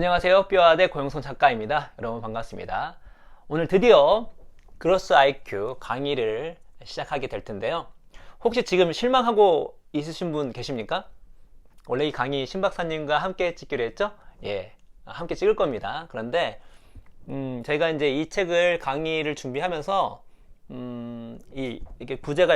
안녕하세요. 뼈아대 고영선 작가입니다. 여러분 반갑습니다. 오늘 드디어 그로스 IQ 강의를 시작하게 될 텐데요. 혹시 지금 실망하고 있으신 분 계십니까? 원래 이 강의 신 박사님과 함께 찍기로 했죠? 예, 함께 찍을 겁니다. 그런데 제가 이제 이 책을 강의를 준비하면서 이게 부제가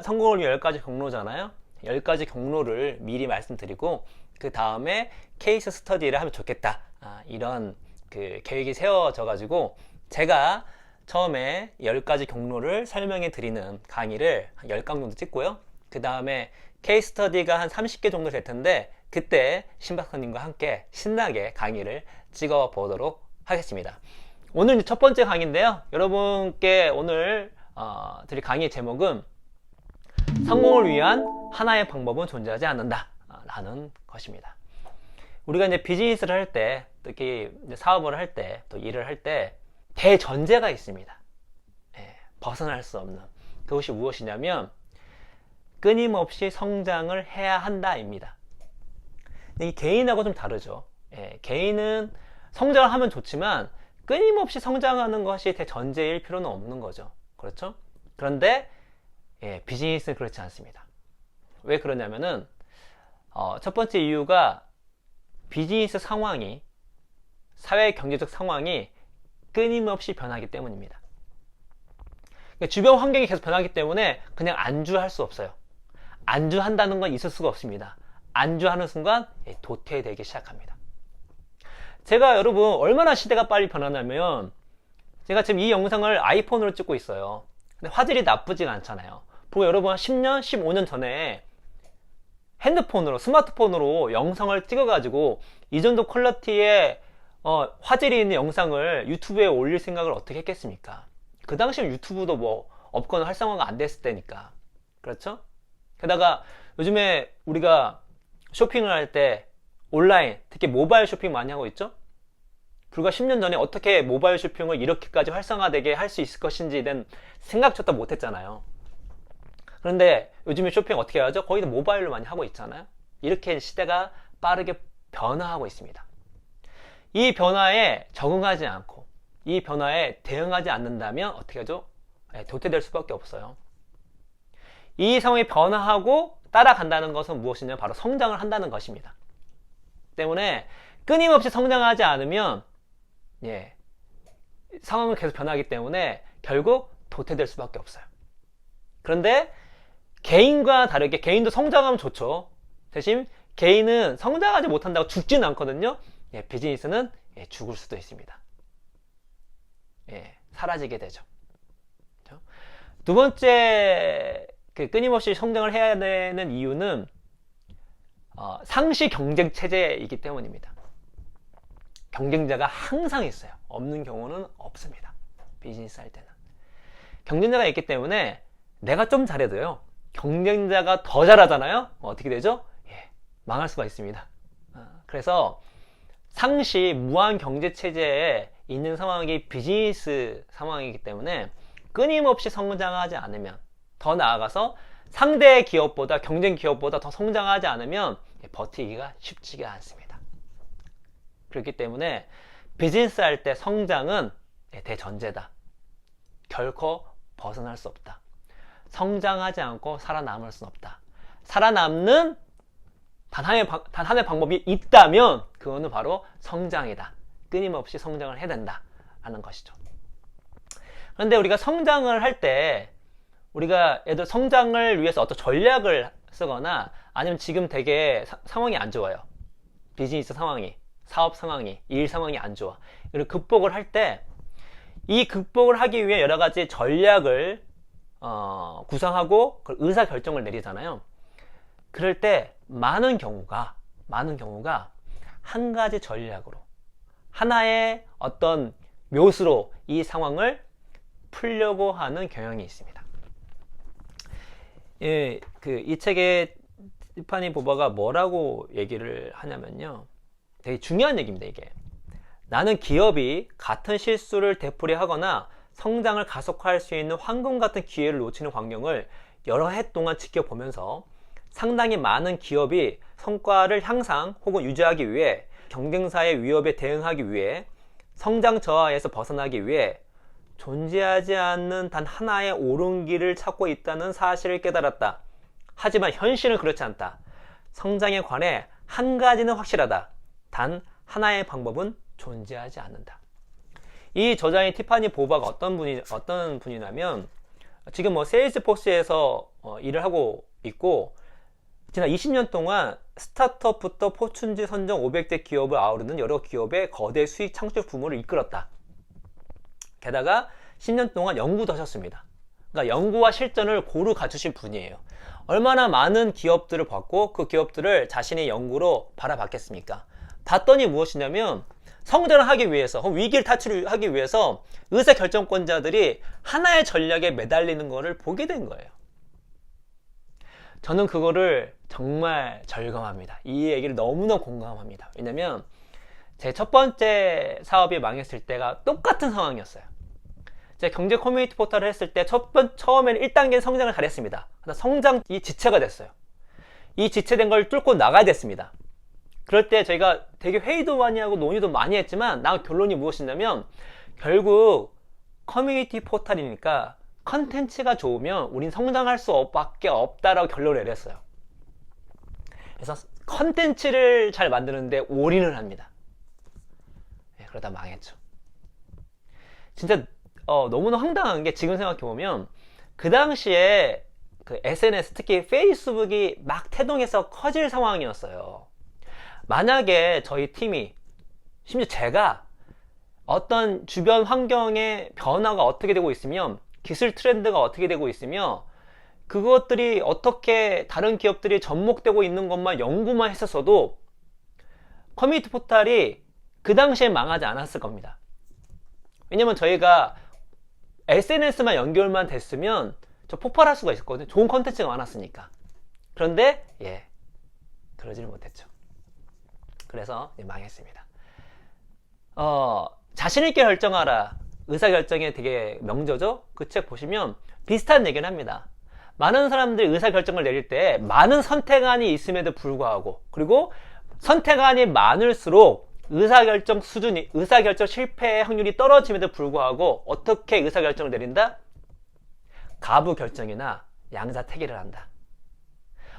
성공을 위해 10가지 경로잖아요. 10가지 경로를 미리 말씀드리고 그 다음에 케이스 스터디를 하면 좋겠다, 이런 그 계획이 세워져 가지고 제가 처음에 10가지 경로를 설명해 드리는 강의를 한 10강 정도 찍고요. 그 다음에 케이스 스터디가 한 30개 정도 될 텐데 그때 신 박사님과 함께 신나게 강의를 찍어 보도록 하겠습니다. 오늘 첫 번째 강의인데요. 여러분께 오늘 드릴 강의의 제목은 성공을 위한 하나의 방법은 존재하지 않는다 라는 것입니다. 우리가 이제 비즈니스를 할 때, 특히 이제 사업을 할 때, 또 일을 할 때 대전제가 있습니다. 벗어날 수 없는. 그것이 무엇이냐면 끊임없이 성장을 해야 한다입니다. 이 개인하고 좀 다르죠. 개인은 성장을 하면 좋지만 끊임없이 성장하는 것이 대전제일 필요는 없는 거죠. 그렇죠? 그런데 비즈니스는 그렇지 않습니다. 왜 그러냐면은 첫 번째 이유가 비즈니스 상황이, 사회 경제적 상황이 끊임없이 변하기 때문입니다. 그러니까 주변 환경이 계속 변하기 때문에 그냥 안주할 수 없어요. 안주한다는 건 있을 수가 없습니다. 안주하는 순간 도태되기 시작합니다. 제가 여러분 얼마나 시대가 빨리 변하냐면, 제가 지금 이 영상을 아이폰으로 찍고 있어요. 근데 화질이 나쁘지가 않잖아요. 보고 여러분 한 10년, 15년 전에 핸드폰으로, 스마트폰으로 영상을 찍어가지고 이 정도 퀄리티의 화질이 있는 영상을 유튜브에 올릴 생각을 어떻게 했겠습니까? 그 당시엔 유튜브도 뭐 없거나 활성화가 안 됐을 때니까. 그렇죠? 게다가 요즘에 우리가 쇼핑을 할 때 온라인, 특히 모바일 쇼핑 많이 하고 있죠? 불과 10년 전에 어떻게 모바일 쇼핑을 이렇게까지 활성화되게 할 수 있을 것인지에 대한 생각조차 못했잖아요. 그런데 요즘에 쇼핑 어떻게 하죠? 거의 다 모바일로 많이 하고 있잖아요. 이렇게 시대가 빠르게 변화하고 있습니다. 이 변화에 적응하지 않고 이 변화에 대응하지 않는다면 어떻게 하죠? 도태될 수밖에 없어요. 이 상황이 변화하고 따라간다는 것은 무엇이냐? 바로 성장을 한다는 것입니다. 때문에 끊임없이 성장하지 않으면 상황은 계속 변하기 때문에 결국 도태될 수밖에 없어요. 그런데 개인과 다르게, 개인도 성장하면 좋죠. 대신 개인은 성장하지 못한다고 죽지는 않거든요. 비즈니스는 죽을 수도 있습니다. 사라지게 되죠. 두 번째, 끊임없이 성장을 해야 되는 이유는 상시 경쟁 체제이기 때문입니다. 경쟁자가 항상 있어요. 없는 경우는 없습니다. 비즈니스 할 때는 경쟁자가 있기 때문에 내가 좀 잘해도요, 경쟁자가 더 잘하잖아요. 어떻게 되죠? 망할 수가 있습니다. 그래서 상시 무한 경제 체제에 있는 상황이 비즈니스 상황이기 때문에 끊임없이 성장하지 않으면, 더 나아가서 상대 기업보다, 경쟁 기업보다 더 성장하지 않으면 버티기가 쉽지가 않습니다. 그렇기 때문에 비즈니스 할 때 성장은 대전제다. 결코 벗어날 수 없다. 성장하지 않고 살아남을 수는 없다. 살아남는 단 하나의 방법이 있다면 그거는 바로 성장이다. 끊임없이 성장을 해야 된다 라는 것이죠. 그런데 우리가 성장을 할 때, 우리가 예를 들어 성장을 위해서 어떤 전략을 쓰거나, 아니면 지금 되게 상황이 안 좋아요. 비즈니스 상황이, 사업 상황이, 일 상황이 안 좋아. 이걸 극복을 할 때, 이 극복을 하기 위해 여러 가지 전략을 구상하고 의사 결정을 내리잖아요. 그럴 때 많은 경우가 한 가지 전략으로, 하나의 어떤 묘수로 이 상황을 풀려고 하는 경향이 있습니다. 이 책의 티파니 보버가 뭐라고 얘기를 하냐면요, 되게 중요한 얘기입니다. 이게, 나는 기업이 같은 실수를 되풀이하거나 성장을 가속화할 수 있는 황금 같은 기회를 놓치는 환경을 여러 해 동안 지켜보면서 상당히 많은 기업이 성과를 향상 혹은 유지하기 위해 경쟁사의 위협에 대응하기 위해 성장 저하에서 벗어나기 위해 존재하지 않는 단 하나의 옳은 길을 찾고 있다는 사실을 깨달았다. 하지만 현실은 그렇지 않다. 성장에 관해 한 가지는 확실하다. 단 하나의 방법은 존재하지 않는다. 이 저자인 티파니 보바가 어떤 분이냐면 지금 세일즈포스에서 일을 하고 있고 지난 20년 동안 스타트업부터 포춘지 선정 500대 기업을 아우르는 여러 기업의 거대 수익 창출 부문을 이끌었다. 게다가 10년 동안 연구도 하셨습니다. 그러니까 연구와 실전을 고루 갖추신 분이에요. 얼마나 많은 기업들을 봤고 그 기업들을 자신의 연구로 바라봤겠습니까? 봤더니 무엇이냐면 성장을 하기 위해서, 위기를 탈출하기 위해서 의사결정권자들이 하나의 전략에 매달리는 것을 보게 된 거예요. 저는 그거를 정말 절감합니다. 이 얘기를 너무나 공감합니다. 왜냐면 제 첫 번째 사업이 망했을 때가 똑같은 상황이었어요. 제가 경제 커뮤니티 포털을 했을 때 처음에는 1단계는 성장을 잘했습니다. 성장이 지체가 됐어요. 이 지체된 걸 뚫고 나가야 됐습니다. 그럴 때 저희가 되게 회의도 많이 하고 논의도 많이 했지만 나온 결론이 무엇이냐면 결국 커뮤니티 포털이니까 컨텐츠가 좋으면 우린 성장할 수밖에 없다라고 결론을 내렸어요. 그래서 컨텐츠를 잘 만드는데 올인을 합니다. 그러다 망했죠. 진짜 너무나 황당한 게 지금 생각해보면 그 당시에 그 SNS 특히 페이스북이 막 태동해서 커질 상황이었어요. 만약에 저희 팀이 심지어 제가 어떤 주변 환경의 변화가 어떻게 되고 있으면 기술 트렌드가 어떻게 되고 있으며 그것들이 어떻게 다른 기업들이 접목되고 있는 것만 연구만 했었어도 커뮤니티 포털이 그 당시에 망하지 않았을 겁니다. 왜냐면 저희가 SNS만 연결만 됐으면 저 폭발할 수가 있었거든요. 좋은 컨텐츠가 많았으니까. 그런데 그러지를 못했죠. 그래서 망했습니다. 자신있게 결정하라. 의사결정에 되게 명저죠? 그 책 보시면 비슷한 얘기를 합니다. 많은 사람들이 의사결정을 내릴 때 많은 선택안이 있음에도 불구하고 그리고 선택안이 많을수록 의사결정 실패의 확률이 떨어짐에도 불구하고 어떻게 의사결정을 내린다? 가부결정이나 양자택일을 한다.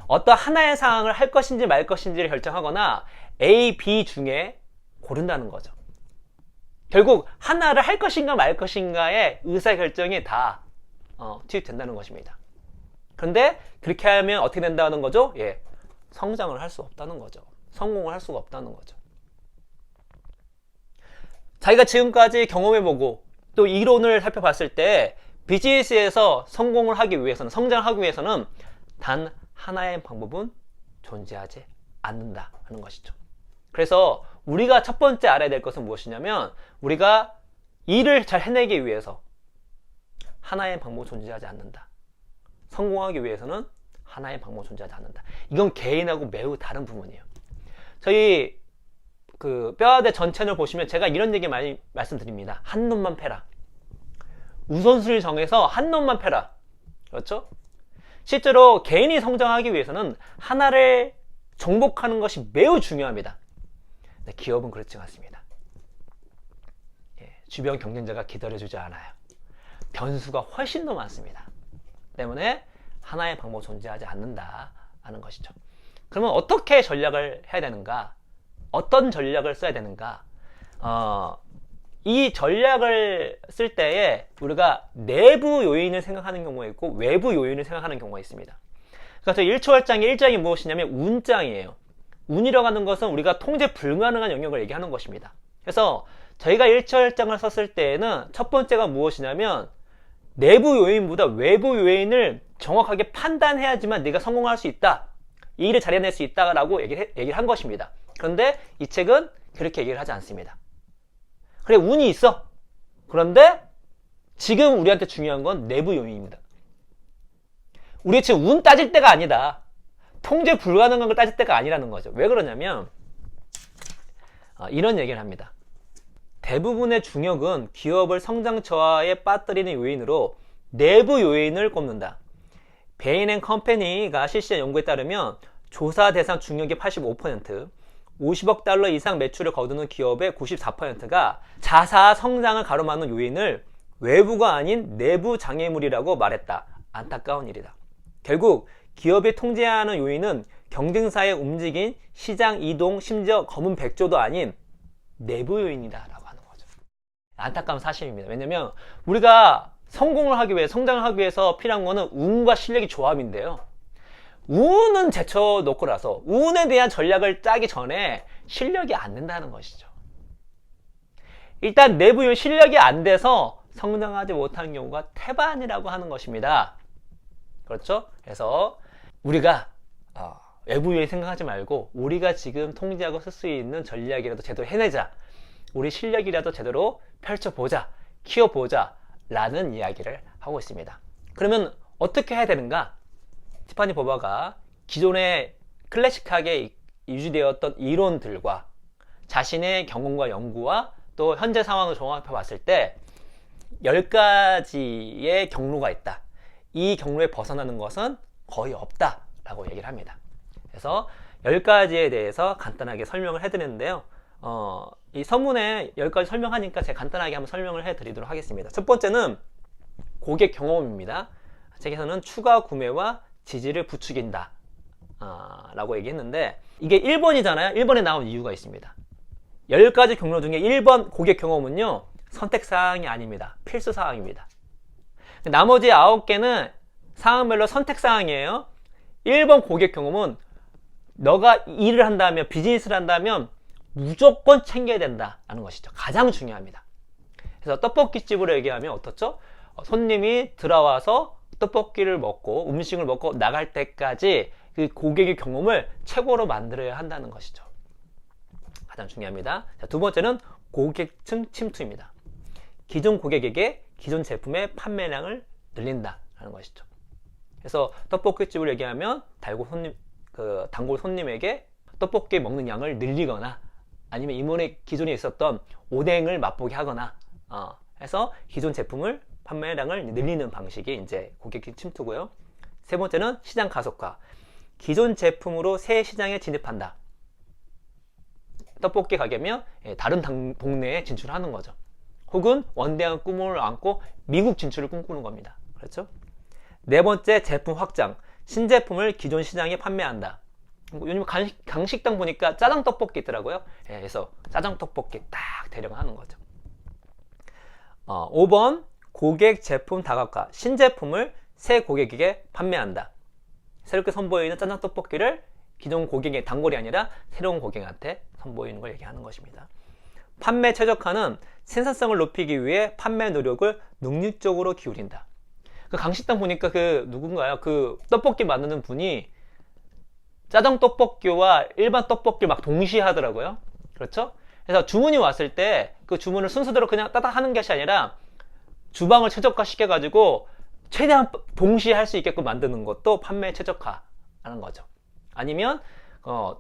어떤 하나의 상황을 할 것인지 말 것인지를 결정하거나 A, B 중에 고른다는 거죠. 결국 하나를 할 것인가 말 것인가의 의사결정이 다 투입된다는 것입니다. 그런데 그렇게 하면 어떻게 된다는 거죠? 성장을 할 수 없다는 거죠. 성공을 할 수가 없다는 거죠. 자기가 지금까지 경험해보고 또 이론을 살펴봤을 때 비즈니스에서 성공을 하기 위해서는, 성장을 하기 위해서는 단 하나의 방법은 존재하지 않는다 하는 것이죠. 그래서 우리가 첫 번째 알아야 될 것은 무엇이냐면 우리가 일을 잘 해내기 위해서 하나의 방법은 존재하지 않는다. 성공하기 위해서는 하나의 방법은 존재하지 않는다. 이건 개인하고 매우 다른 부분이에요. 저희 그 뼈아대 전 채널 보시면 제가 이런 얘기 많이 말씀드립니다. 한 놈만 패라. 우선순위를 정해서 한 놈만 패라. 그렇죠? 실제로 개인이 성장하기 위해서는 하나를 정복하는 것이 매우 중요합니다. 기업은 그렇지 않습니다. 주변 경쟁자가 기다려주지 않아요. 변수가 훨씬 더 많습니다. 때문에 하나의 방법은 존재하지 않는다 하는 것이죠. 그러면 어떻게 전략을 해야 되는가? 어떤 전략을 써야 되는가? 이 전략을 쓸 때에 우리가 내부 요인을 생각하는 경우가 있고 외부 요인을 생각하는 경우가 있습니다. 그러니까 저 1초월장의 1장이 무엇이냐면 운장이에요. 운이라고 하는 것은 우리가 통제 불가능한 영역을 얘기하는 것입니다. 그래서 저희가 1초월장을 썼을 때에는 첫 번째가 무엇이냐면 내부 요인보다 외부 요인을 정확하게 판단해야지만 네가 성공할 수 있다. 이 일을 잘 해낼 수 있다라고 얘기를 한 것입니다. 그런데 이 책은 그렇게 얘기를 하지 않습니다. 그래, 운이 있어. 그런데 지금 우리한테 중요한 건 내부 요인입니다. 우리 지금 운 따질 때가 아니다. 통제 불가능한 걸 따질 때가 아니라는 거죠. 왜 그러냐면 이런 얘기를 합니다. 대부분의 중역은 기업을 성장 저하에 빠뜨리는 요인으로 내부 요인을 꼽는다. 베인 앤 컴퍼니가 실시한 연구에 따르면 조사 대상 중역의 85%, 50억 달러 이상 매출을 거두는 기업의 94%가 자사 성장을 가로막는 요인을 외부가 아닌 내부 장애물이라고 말했다. 안타까운 일이다. 결국 기업이 통제하는 요인은 경쟁사의 움직인 시장 이동, 심지어 검은 백조도 아닌 내부 요인이다 라고 하는 거죠. 안타까운 사실입니다. 왜냐면 우리가 성공을 하기 위해, 성장을 하기 위해서 필요한 거는 운과 실력의 조합인데요. 운은 제쳐놓고 나서 운에 대한 전략을 짜기 전에 실력이 안 된다는 것이죠. 일단 내부 요인 실력이 안 돼서 성장하지 못하는 경우가 태반이라고 하는 것입니다. 그렇죠? 그래서 우리가 외부 요인 생각하지 말고 우리가 지금 통제하고 쓸 수 있는 전략이라도 제대로 해내자. 우리 실력이라도 제대로 펼쳐보자. 키워보자. 라는 이야기를 하고 있습니다. 그러면 어떻게 해야 되는가? 티파니 버버가 기존에 클래식하게 유지되었던 이론들과 자신의 경험과 연구와 또 현재 상황을 종합해 봤을 때 10가지의 경로가 있다. 이 경로에 벗어나는 것은 거의 없다 라고 얘기를 합니다. 그래서 10가지에 대해서 간단하게 설명을 해드리는데요. 이 서문에 10가지 설명하니까 제가 간단하게 한번 설명을 해드리도록 하겠습니다. 첫 번째는 고객 경험입니다. 책에서는 추가 구매와 지지를 부추긴다 라고 얘기했는데, 이게 1번이잖아요. 1번에 나온 이유가 있습니다. 10가지 경로 중에 1번 고객 경험은요, 선택사항이 아닙니다. 필수사항입니다. 나머지 9개는 상황별로 선택사항이에요. 1번 고객 경험은 너가 일을 한다면, 비즈니스를 한다면 무조건 챙겨야 된다는 것이죠. 가장 중요합니다. 그래서 떡볶이집으로 얘기하면 어떻죠? 손님이 들어와서 떡볶이를 먹고 음식을 먹고 나갈 때까지 그 고객의 경험을 최고로 만들어야 한다는 것이죠. 가장 중요합니다. 자, 두 번째는 고객층 침투입니다. 기존 고객에게 기존 제품의 판매량을 늘린다는 것이죠. 그래서 떡볶이집을 얘기하면 단골 손님에게 떡볶이 먹는 양을 늘리거나 아니면 이번에 기존에 있었던 오뎅을 맛보게 하거나 해서 기존 제품을 판매량을 늘리는 방식이 이제 고객층 침투고요. 세 번째는 시장 가속화. 기존 제품으로 새 시장에 진입한다. 떡볶이 가게면 다른 동네에 진출하는 거죠. 혹은 원대한 꿈을 안고 미국 진출을 꿈꾸는 겁니다. 그렇죠? 네 번째, 제품 확장. 신제품을 기존 시장에 판매한다. 요즘 강식당 보니까 짜장 떡볶이 있더라고요. 그래서 짜장 떡볶이 딱 대령하는 거죠. 5번, 고객 제품 다각화. 신제품을 새 고객에게 판매한다. 새롭게 선보이는 짜장 떡볶이를 기존 고객의 단골이 아니라 새로운 고객한테 선보이는 걸 얘기하는 것입니다. 판매 최적화는 생산성을 높이기 위해 판매 노력을 능률적으로 기울인다. 그 강식당 보니까 누군가요? 떡볶이 만드는 분이 짜장 떡볶이와 일반 떡볶이를 막 동시에 하더라고요. 그렇죠? 그래서 주문이 왔을 때 그 주문을 순서대로 그냥 따닥 하는 것이 아니라 주방을 최적화 시켜가지고 최대한 동시에 할 수 있게끔 만드는 것도 판매 최적화라는 거죠. 아니면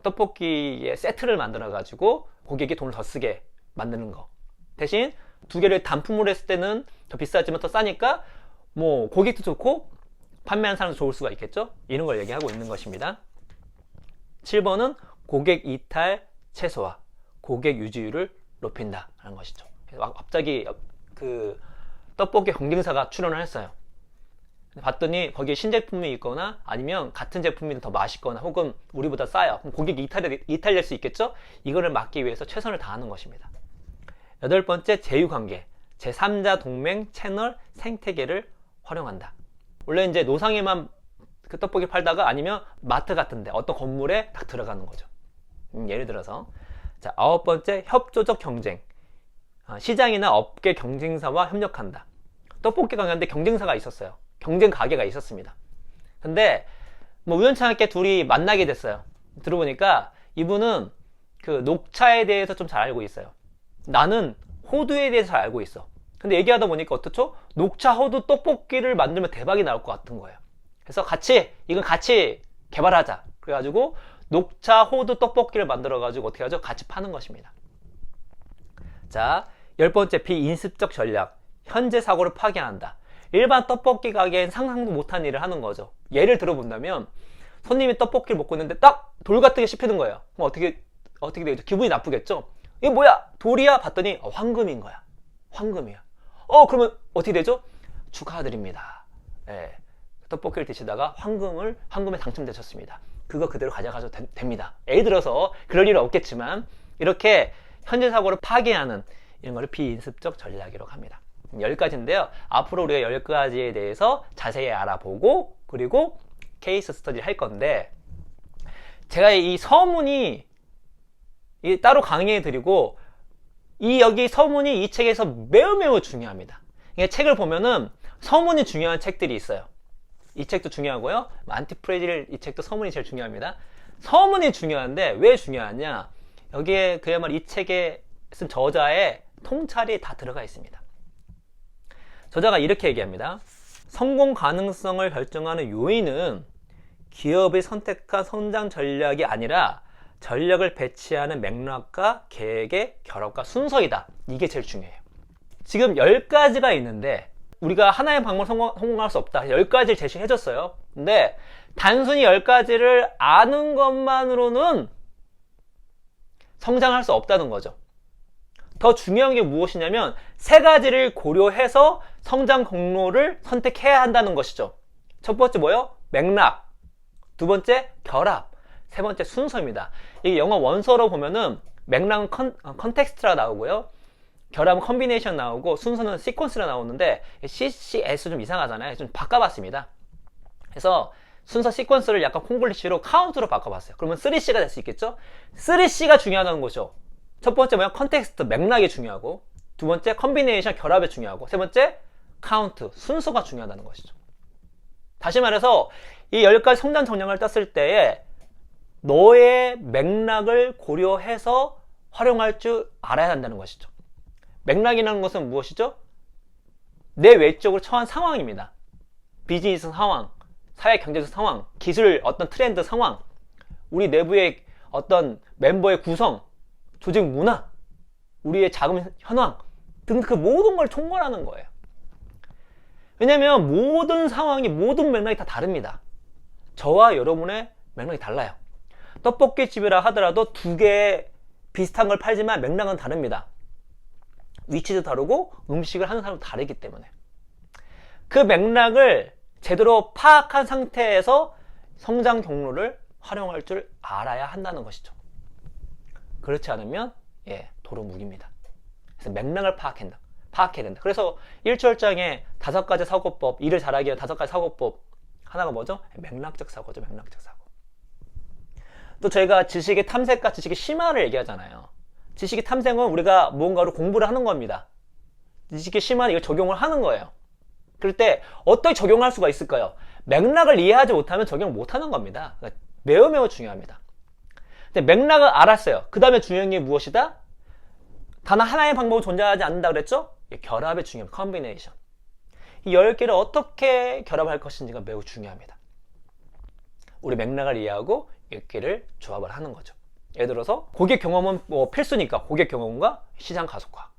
떡볶이의 세트를 만들어가지고 고객이 돈을 더 쓰게 만드는 거. 대신 두 개를 단품으로 했을 때는 더 비싸지만 더 싸니까 뭐 고객도 좋고 판매하는 사람도 좋을 수가 있겠죠. 이런 걸 얘기하고 있는 것입니다. 7번은 고객 이탈 최소화, 고객 유지율을 높인다라는 것이죠. 갑자기 떡볶이 경쟁사가 출연을 했어요. 봤더니 거기에 신제품이 있거나 아니면 같은 제품이 더 맛있거나 혹은 우리보다 싸요. 그럼 고객이 이탈될 수 있겠죠? 이거를 막기 위해서 최선을 다하는 것입니다. 8번째, 제휴관계. 제3자 동맹, 채널, 생태계를 활용한다. 원래 이제 노상에만 그 떡볶이 팔다가 아니면 마트 같은데 어떤 건물에 딱 들어가는 거죠. 예를 들어서. 자, 9번째, 협조적 경쟁. 시장이나 업계 경쟁사와 협력한다. 떡볶이 가게인데 경쟁사가 있었어요. 경쟁 가게가 있었습니다. 근데 뭐 우연찮게 둘이 만나게 됐어요. 들어보니까 이분은 녹차에 대해서 좀 잘 알고 있어요. 나는 호두에 대해서 잘 알고 있어. 근데 얘기하다 보니까 어떻죠? 녹차 호두 떡볶이를 만들면 대박이 나올 것 같은 거예요. 그래서 이건 같이 개발하자. 그래가지고 녹차 호두 떡볶이를 만들어가지고 어떻게 하죠? 같이 파는 것입니다. 자, 10번째, 비인습적 전략. 현재 사고를 파괴한다. 일반 떡볶이 가게엔 상상도 못한 일을 하는 거죠. 예를 들어본다면 손님이 떡볶이를 먹고 있는데 딱 돌 같은 게 씹히는 거예요. 그럼 어떻게 어떻게 되겠죠? 기분이 나쁘겠죠? 이게 뭐야? 돌이야? 봤더니 황금인 거야. 황금이야. 그러면 어떻게 되죠? 축하드립니다. 예, 떡볶이를 드시다가 황금에 당첨되셨습니다. 그거 그대로 가져가셔도 됩니다. 예를 들어서 그럴 일은 없겠지만 이렇게 현재 사고를 파괴하는 이런 거를 비인습적 전략이라고 합니다. 10가지인데요. 앞으로 우리가 10가지에 대해서 자세히 알아보고 그리고 케이스 스터디를 할 건데 제가 이 서문이 따로 강의해 드리고 여기 서문이 이 책에서 매우 중요합니다. 책을 보면은 서문이 중요한 책들이 있어요. 이 책도 중요하고요. 안티프레질 이 책도 서문이 제일 중요합니다. 서문이 중요한데 왜 중요하냐? 여기에 그야말로 이 책에 쓴 저자의 통찰이 다 들어가 있습니다. 저자가 이렇게 얘기합니다. 성공 가능성을 결정하는 요인은 기업이 선택한 성장 전략이 아니라 전략을 배치하는 맥락과 계획의 결합과 순서이다. 이게 제일 중요해요. 지금 10가지가 있는데 우리가 하나의 방법을 성공할 수 없다. 10가지를 제시해 줬어요. 근데 단순히 10가지를 아는 것만으로는 성장할 수 없다는 거죠. 더 중요한 게 무엇이냐면 3가지를 고려해서 성장 경로를 선택해야 한다는 것이죠. 첫 번째 뭐예요? 맥락. 두 번째 결합. 세 번째 순서입니다. 이게 영어 원서로 보면은 맥락은 컨텍스트라 나오고요. 결합은 컨비네이션 나오고 순서는 시퀀스라 나오는데 CCS 좀 이상하잖아요. 좀 바꿔봤습니다. 그래서 순서 시퀀스를 약간 콩글리시로 카운트로 바꿔봤어요. 그러면 3C가 될 수 있겠죠? 3C가 중요하다는 거죠. 첫 번째 뭐야? 컨텍스트, 맥락이 중요하고 두 번째 컨비네이션, 결합이 중요하고 세 번째 카운트, 순서가 중요하다는 것이죠. 다시 말해서 이 10가지 성장 전략을 땄을 때에 너의 맥락을 고려해서 활용할 줄 알아야 한다는 것이죠. 맥락이라는 것은 무엇이죠? 내 외적으로 처한 상황입니다. 비즈니스 상황, 사회 경제적 상황, 기술 어떤 트렌드 상황, 우리 내부의 어떤 멤버의 구성, 조직 문화, 우리의 자금 현황 등 그 모든 걸 총괄하는 거예요. 왜냐하면 모든 상황이 모든 맥락이 다 다릅니다. 저와 여러분의 맥락이 달라요. 떡볶이집이라 하더라도 2개 비슷한 걸 팔지만 맥락은 다릅니다. 위치도 다르고 음식을 하는 사람도 다르기 때문에 그 맥락을 제대로 파악한 상태에서 성장 경로를 활용할 줄 알아야 한다는 것이죠. 그렇지 않으면 도루묵입니다. 그래서 맥락을 파악해야 된다. 그래서 1초월장에 5가지 사고법, 일을 잘하기 위한 5가지 사고법 하나가 뭐죠? 맥락적 사고죠. 맥락적 사고. 또 저희가 지식의 탐색과 지식의 심화를 얘기하잖아요. 지식의 탐색은 우리가 무언가를 공부를 하는 겁니다. 지식의 심화는 이걸 적용을 하는 거예요. 그럴 때 어떻게 적용할 수가 있을까요? 맥락을 이해하지 못하면 적용을 못하는 겁니다. 그러니까 매우 중요합니다. 근데 맥락을 알았어요. 그 다음에 중요한 게 무엇이다? 단 하나의 방법은 존재하지 않는다 그랬죠? 결합이 중요합니다. 컨비네이션. 이 10개를 어떻게 결합할 것인지가 매우 중요합니다. 우리 맥락을 이해하고 10개를 조합을 하는 거죠. 예를 들어서 고객 경험은 필수니까 고객 경험과 시장 가속화,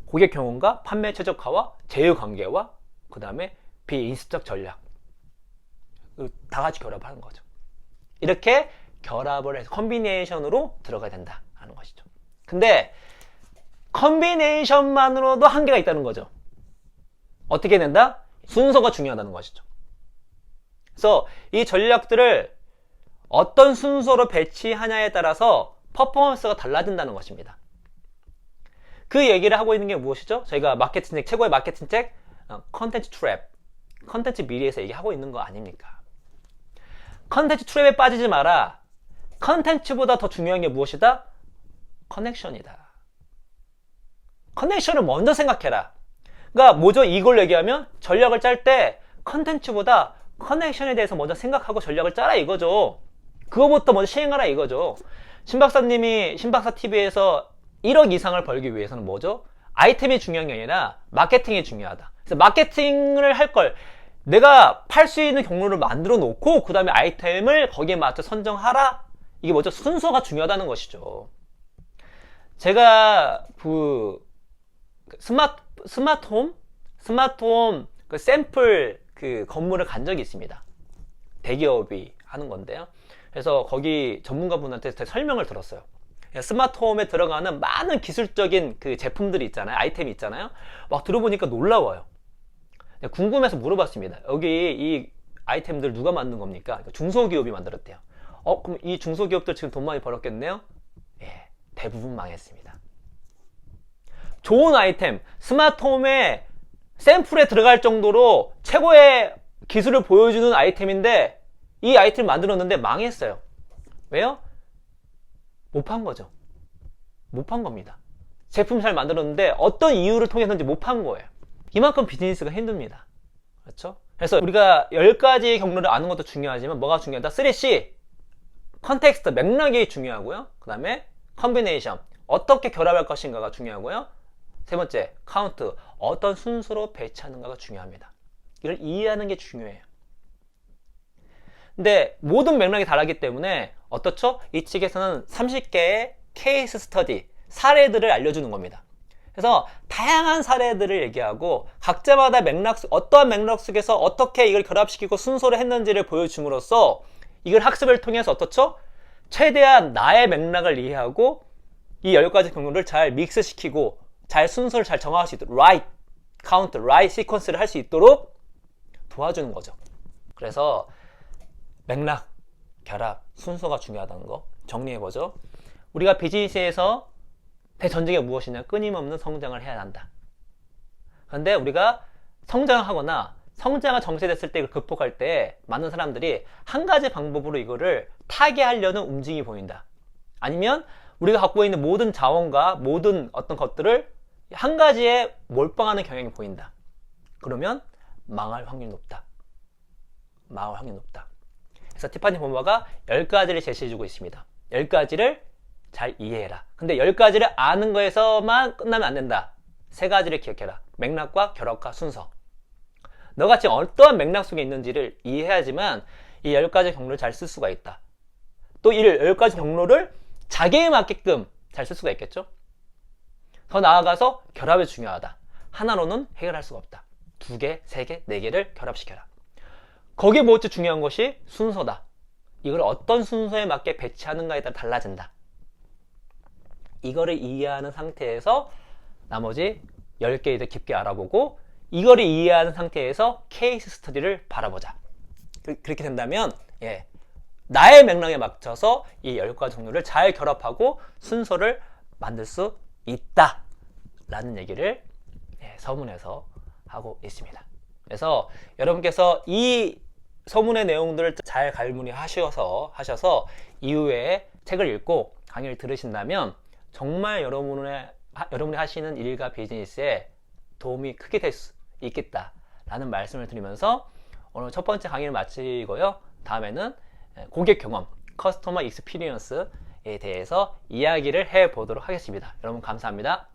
고객 경험과 판매 최적화와 제휴 관계와 그 다음에 비인습적 전략 다 같이 결합하는 거죠. 이렇게 결합을 해서 컨비네이션으로 들어가야 된다 하는 것이죠. 근데 컨비네이션만으로도 한계가 있다는 거죠. 어떻게 된다? 순서가 중요하다는 것이죠. 그래서 이 전략들을 어떤 순서로 배치하냐에 따라서 퍼포먼스가 달라진다는 것입니다. 그 얘기를 하고 있는 게 무엇이죠? 저희가 마케팅 책, 최고의 마케팅 책 컨텐츠 트랩, 컨텐츠 미리에서 얘기하고 있는 거 아닙니까? 컨텐츠 트랩에 빠지지 마라. 컨텐츠보다 더 중요한 게 무엇이다? 커넥션이다. 커넥션을 먼저 생각해라. 그러니까 뭐죠? 이걸 얘기하면 전략을 짤 때 컨텐츠보다 커넥션에 대해서 먼저 생각하고 전략을 짜라 이거죠. 그거부터 먼저 시행하라 이거죠. 신박사님이 신박사TV에서 1억 이상을 벌기 위해서는 뭐죠? 아이템이 중요한 게 아니라 마케팅이 중요하다. 그래서 마케팅을 할 걸 내가 팔 수 있는 경로를 만들어 놓고 그 다음에 아이템을 거기에 맞춰 선정하라. 이게 뭐죠? 순서가 중요하다는 것이죠. 제가 스마트홈 그 샘플 그 건물을 간 적이 있습니다. 대기업이 하는 건데요. 그래서 거기 전문가분한테 설명을 들었어요. 스마트홈에 들어가는 많은 기술적인 그 제품들이 있잖아요. 아이템이 있잖아요. 막 들어보니까 놀라워요. 궁금해서 물어봤습니다. 여기 이 아이템들 누가 만든 겁니까? 중소기업이 만들었대요. 그럼 이 중소기업들 지금 돈 많이 벌었겠네요? 예, 대부분 망했습니다. 좋은 아이템, 스마트홈에 샘플에 들어갈 정도로 최고의 기술을 보여주는 아이템인데 이 아이템을 만들었는데 망했어요. 왜요? 못 판 거죠. 못 판 겁니다. 제품 잘 만들었는데 어떤 이유를 통해서인지 못 판 거예요. 이만큼 비즈니스가 힘듭니다. 그렇죠? 그래서 우리가 10가지 경로를 아는 것도 중요하지만 뭐가 중요하다? 3C 컨텍스트, 맥락이 중요하고요. 그 다음에 컨비네이션, 어떻게 결합할 것인가가 중요하고요. 세 번째, 카운트, 어떤 순서로 배치하는가가 중요합니다. 이걸 이해하는 게 중요해요. 근데 모든 맥락이 다르기 때문에 어떻죠? 이 책에서는 30개의 케이스 스터디, 사례들을 알려주는 겁니다. 그래서 다양한 사례들을 얘기하고 각자마다 어떠한 맥락 속에서 어떻게 이걸 결합시키고 순서를 했는지를 보여줌으로써 이걸 학습을 통해서 어떻죠? 최대한 나의 맥락을 이해하고 이 10가지 경로를 잘 믹스시키고 잘 순서를 잘 정할 수 있도록 right count, right sequence를 할 수 있도록 도와주는 거죠. 그래서 맥락, 결합, 순서가 중요하다는 거 정리해보죠. 우리가 비즈니스에서 대전제가 무엇이냐? 끊임없는 성장을 해야 한다. 그런데 우리가 성장하거나 성장을 정체됐을 때 이걸 극복할 때 많은 사람들이 한 가지 방법으로 이거를 타개하려는 움직임이 보인다. 아니면 우리가 갖고 있는 모든 자원과 모든 어떤 것들을 한 가지에 몰빵하는 경향이 보인다. 그러면 망할 확률이 높다. 망할 확률이 높다. 그래서 티파니 본부가 10가지를 제시해주고 있습니다. 10가지를 잘 이해해라. 근데 10가지를 아는 거에서만 끝나면 안 된다. 3가지를 기억해라. 맥락과 결합과 순서. 너가 지금 어떠한 맥락 속에 있는지를 이해해야지만 이 10가지 경로를 잘 쓸 수가 있다. 또 이 10가지 경로를 자기에 맞게끔 잘 쓸 수가 있겠죠? 더 나아가서 결합이 중요하다. 하나로는 해결할 수가 없다. 2개, 3개, 4개를 결합시켜라. 거기에 무엇이 중요한 것이 순서다. 이걸 어떤 순서에 맞게 배치하는가에 따라 달라진다. 이거를 이해하는 상태에서 나머지 10개에 대해 깊게 알아보고 이거를 이해하는 상태에서 케이스 스터디를 바라보자. 그렇게 된다면 나의 맥락에 맞춰서 이 10가지 종류를 잘 결합하고 순서를 만들 수 있다 라는 얘기를 서문에서 하고 있습니다. 그래서 여러분께서 이 서문의 내용들을 잘 갈무리하셔서 이후에 책을 읽고 강의를 들으신다면 정말 여러분이 하시는 일과 비즈니스에 도움이 크게 될 수 있겠다 라는 말씀을 드리면서 오늘 첫 번째 강의를 마치고요. 다음에는 고객 경험, 커스터머 익스피리언스에 대해서 이야기를 해보도록 하겠습니다. 여러분 감사합니다.